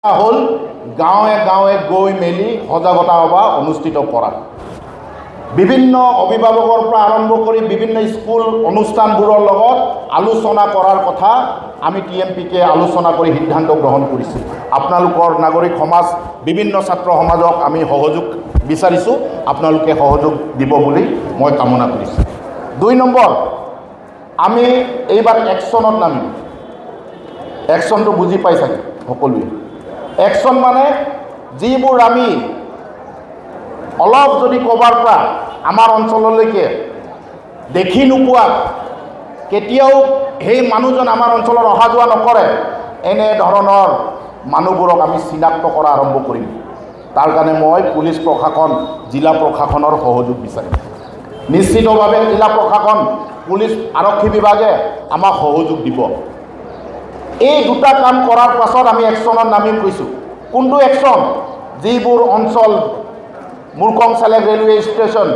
হল গাঁৱে গাঁৱে গৈ মেলি সজাগতা সভা অনুষ্ঠিত কৰা। বিভিন্ন অভিভাৱকৰ পৰা আৰম্ভ কৰি বিভিন্ন স্কুল অনুষ্ঠানবোৰৰ লগত আলোচনা কৰাৰ কথা আমি TMPকে আলোচনা কৰি সিদ্ধান্ত গ্ৰহণ কৰিছোঁ। আপোনালোকৰ নাগৰিক সমাজ বিভিন্ন ছাত্ৰ সমাজক আমি সহযোগ বিচাৰিছোঁ, আপোনালোকে সহযোগ দিব বুলি মই কামনা কৰিছোঁ। 2 নম্বৰ, আমি এইবাৰ একশ্যনত নামিম। একশ্যনটো বুজি পাই চাগে সকলোৱে। একশ্যন মানে যিবোৰ আমি অলপ যদি ক'ৰবাৰ পৰা আমাৰ অঞ্চললৈকে দেখি নোপোৱা, কেতিয়াও সেই মানুহজন আমাৰ অঞ্চলত অহা যোৱা নকৰে, এনেধৰণৰ মানুহবোৰক আমি চিনাক্ত কৰা আৰম্ভ কৰিম। তাৰ কাৰণে মই পুলিচ প্ৰশাসন, জিলা প্ৰশাসনৰ সহযোগ বিচাৰিম। নিশ্চিতভাৱে জিলা প্ৰশাসন, পুলিচ আৰক্ষী বিভাগে আমাক সহযোগ দিব। এই দুটা কাম কৰাৰ পাছত আমি একশ্যনত নামিম কৈছোঁ। কোনটো একশ্যন? যিবোৰ অঞ্চল মুৰকং চেলেক ৰেলৱে ষ্টেচন,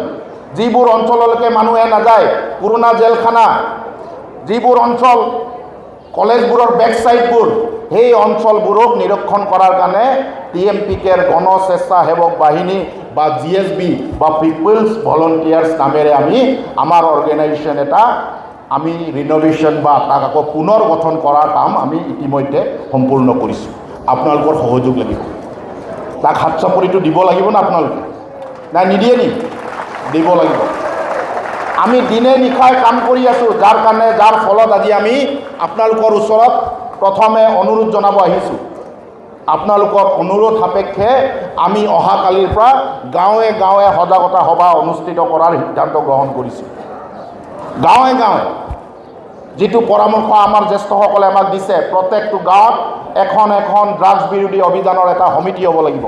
যিবোৰ অঞ্চললৈকে মানুহে নাযায়, পুৰণা জেলখানা, যিবোৰ অঞ্চল কলেজবোৰৰ বেকছাইডবোৰ, সেই অঞ্চলবোৰক নিৰীক্ষণ কৰাৰ কাৰণে TMPকেৰ গণ স্বেচ্ছাসেৱক বাহিনী বা GSB বা পিপলছ ভলণ্টিয়াৰ্ছ নামেৰে আমি আমাৰ অৰ্গেনাইজেশ্যন এটা আমি ৰিন'ভেশ্যন বা তাক আকৌ পুনৰ গঠন কৰাৰ কাম আমি ইতিমধ্যে সম্পূৰ্ণ কৰিছোঁ। আপোনালোকৰ সহযোগ লাগিব। তাক হাত চাপৰিটো দিব লাগিব না আপোনালোকে? নাই নিদিয়ে নি? দিব লাগিব। আমি দিনে নিশাই কাম কৰি আছোঁ, যাৰ ফলত আজি আমি আপোনালোকৰ ওচৰত প্ৰথমে অনুৰোধ জনাব আহিছোঁ। আপোনালোকৰ অনুৰোধ সাপেক্ষে আমি অহাকালিৰ পৰা গাঁৱে গাঁৱে সজাগতা সভা অনুষ্ঠিত কৰাৰ সিদ্ধান্ত গ্ৰহণ কৰিছোঁ। গাঁৱে গাঁৱে যিটো পৰামৰ্শ আমাৰ জ্যেষ্ঠসকলে আমাক দিছে, প্ৰত্যেকটো গাঁৱত এখন এখন ড্ৰাগছ বিৰোধী অভিযানৰ এটা সমিতি হ'ব লাগিব।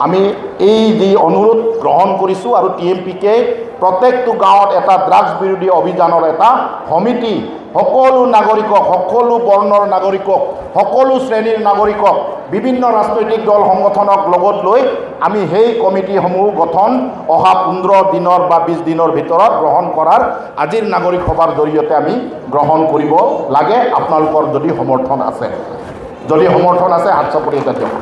আমি এই যি অনুৰোধ গ্ৰহণ কৰিছোঁ আৰু TMPকে প্ৰত্যেকটো গাঁৱত এটা ড্ৰাগছ বিৰোধী অভিযানৰ এটা সমিতি, সকলো নাগৰিকক, সকলো বৰ্ণৰ নাগৰিকক, সকলো শ্ৰেণীৰ নাগৰিকক, বিভিন্ন ৰাজনৈতিক দল সংগঠনক লগত লৈ আমি সেই কমিটিসমূহ গঠন অহা 15 দিনৰ বা 20 দিনৰ ভিতৰত গ্ৰহণ কৰাৰ আজিৰ নাগৰিক সভাৰ জৰিয়তে আমি গ্ৰহণ কৰিব লাগে। আপোনালোকৰ যদি সমৰ্থন আছে, হাত চাপৰি এটা দিয়ক।